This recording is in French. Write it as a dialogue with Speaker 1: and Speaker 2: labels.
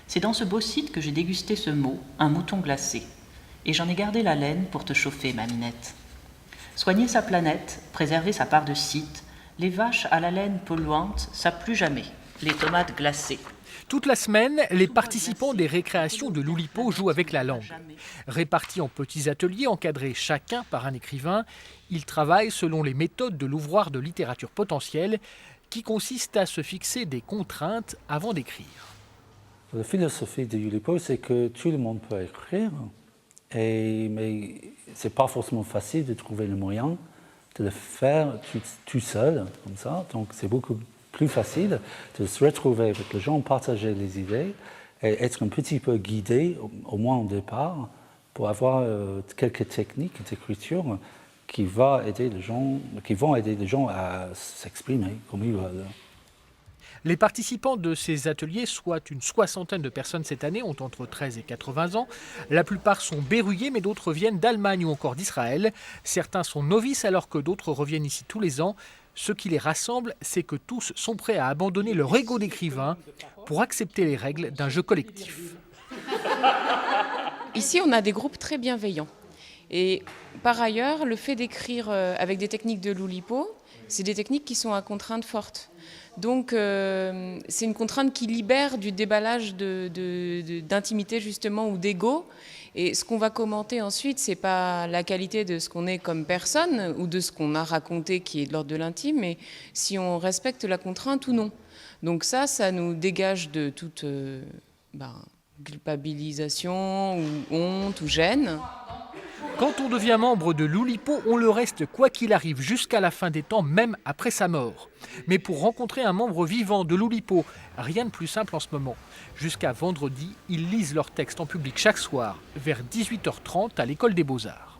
Speaker 1: C'est dans ce beau site que j'ai dégusté ce mot, un mouton glacé. Et j'en ai gardé la laine pour te chauffer, ma Minette. Soigner sa planète, préserver sa part de site, les vaches à la laine polluante, ça plus jamais. Les tomates glacées.
Speaker 2: Toute la semaine, les participants des récréations de l'Oulipo jouent avec la langue. Répartis en petits ateliers encadrés chacun par un écrivain, ils travaillent selon les méthodes de l'ouvroir de littérature potentielle qui consiste à se fixer des contraintes avant d'écrire.
Speaker 3: La philosophie de l'Oulipo, c'est que tout le monde peut écrire, mais ce n'est pas forcément facile de trouver le moyen de le faire tout seul, comme ça. Donc c'est beaucoup plus facile de se retrouver avec les gens, partager les idées et être un petit peu guidé, au moins au départ, pour avoir quelques techniques d'écriture qui vont aider les gens à s'exprimer comme ils veulent.
Speaker 2: Les participants de ces ateliers, soit une soixantaine de personnes cette année, ont entre 13 et 80 ans. La plupart sont berruyers, mais d'autres viennent d'Allemagne ou encore d'Israël. Certains sont novices alors que d'autres reviennent ici tous les ans. Ce qui les rassemble, c'est que tous sont prêts à abandonner leur ego d'écrivain pour accepter les règles d'un jeu collectif.
Speaker 4: Ici, on a des groupes très bienveillants. Et par ailleurs, le fait d'écrire avec des techniques de l'Oulipo, c'est des techniques qui sont à contrainte forte. Donc c'est une contrainte qui libère du déballage d'intimité justement ou d'ego. Et ce qu'on va commenter ensuite, c'est pas la qualité de ce qu'on est comme personne ou de ce qu'on a raconté qui est de l'ordre de l'intime, mais si on respecte la contrainte ou non. Donc ça nous dégage de toute culpabilisation ou honte ou gêne.
Speaker 2: Quand on devient membre de l'Oulipo, on le reste quoi qu'il arrive jusqu'à la fin des temps, même après sa mort. Mais pour rencontrer un membre vivant de l'Oulipo, rien de plus simple en ce moment. Jusqu'à vendredi, ils lisent leurs textes en public chaque soir, vers 18h30 à l'École des Beaux-Arts.